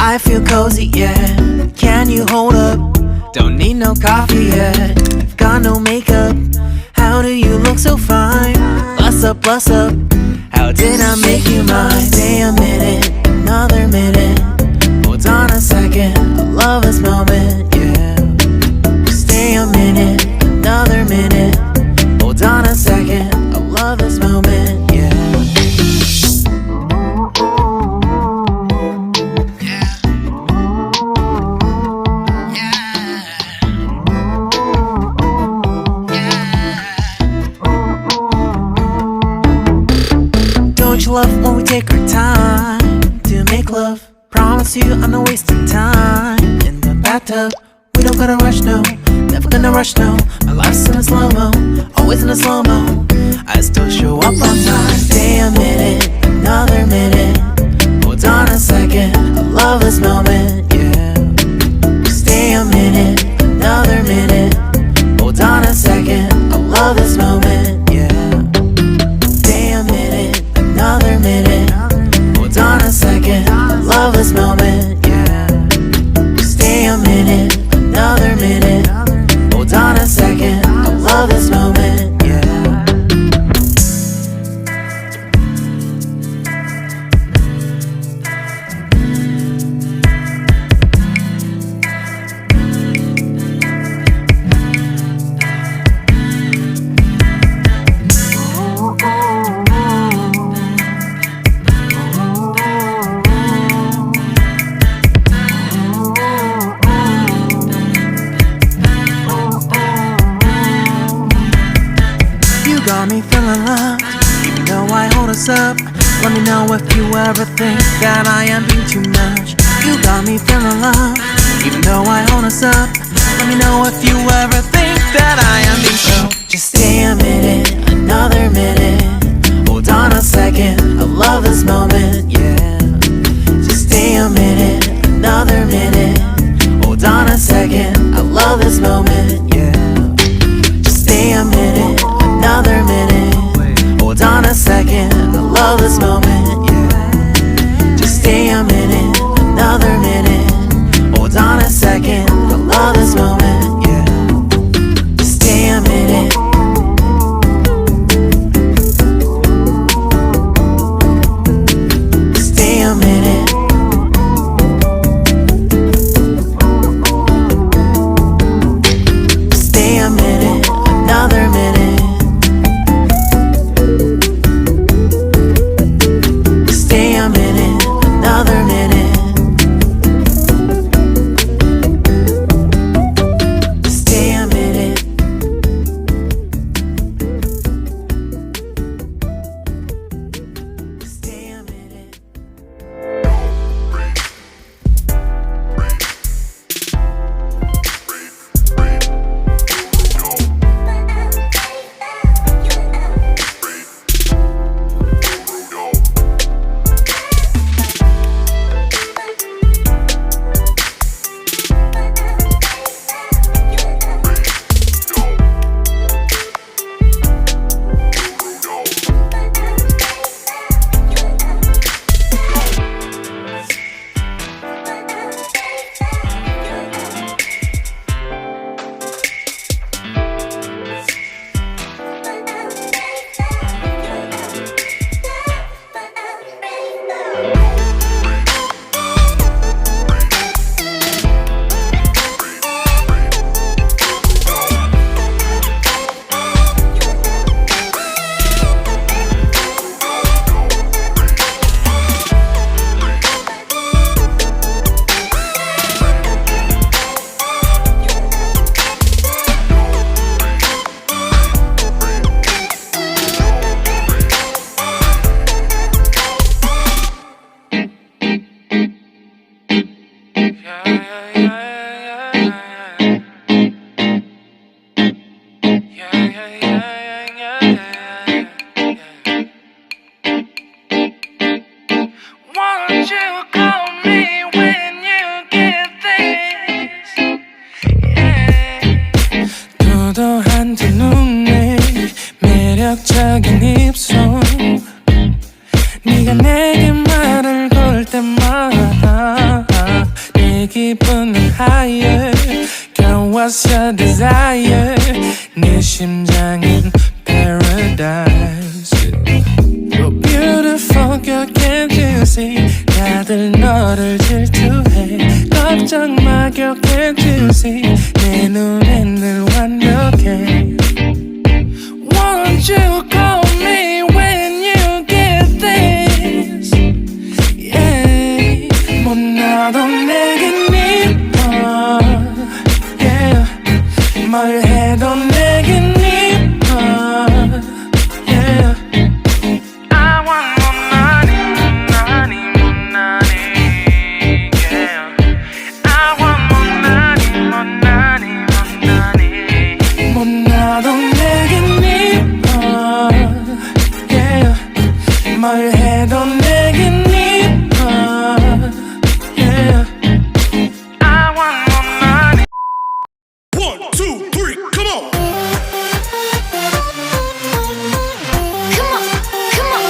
I feel cozy, yeah. Can you hold up? Don't need no coffee yet. Got no makeup. How do you look so fine? Plus up, plus up. How did I make you mine? Stay a minute, another minute. Hold on a second, I love this moment, yeah. Stay a minute, another minute. Hold on a second, I love this moment, yeah. Don't you love when we take our time to make love? Promise you I'm not wasting time in the bathtub. We don't gotta rush, no. Never gonna rush, no. My life's in a slow-mo, always in a slow-mo. I still show up on time. Stay a minute, another minute. Hold on a second, I love this moment, yeah. Stay a minute, another minute. Hold on a second, I love this moment, yeah. Stay a minute, another minute. Hold on a second, I love this moment, yeah. Stay a minute, another minute. Hold on a second, I love this moment, yeah. Got me feeling loved, even though I hold us up. Let me know if you ever think that I am being too much. You got me feeling loved, even though I hold us up. Let me know if you ever think that I am being so. Just stay a minute, another minute. Hold on a second, I love this moment, yeah. Just stay a minute, another minute. Hold on a second, I love this moment, yeah. Just stay a minute, another minute. Hold on a second, I love this moment, yeah. Just stay a minute, another minute. Hold on a second, I love this moment, yeah. Just stay a minute. Stay a minute. Stay a minute, another minute. Won't you call me when you get this? Yeah. 도도한 두 눈에 매력적인 입술 네가 내게 말을 걸 때마다 내 기분은 higher Girl, what's your desire? 내 심장은 paradise You're beautiful, girl, can't you see? 다들 너를 질투해 걱정 마, girl, can't you see? 내 눈엔 늘 완벽해 Won't you call me when you get this? Yeah 못나도 내겐 이뻐 Yeah 뭘 해도 내겐 이뻐 Yeah I want more money, more money, more money Yeah I want more money, more money, more money 못나도 내겐 이뻐 Yeah 뭘 해도 내겐 이뻐 Yeah I want more money 1, 2, 3, come on! Come on, come on. Come on, come on.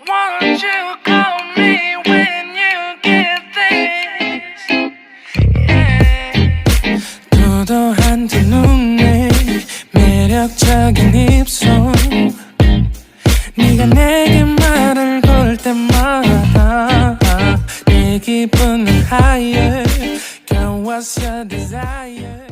Won't you call me when you get this? Yeah. 도도한 두 눈에 매력적인 입술 네가 내게 말을 걸 때마다 내 기분은 higher Girl, what's your desire?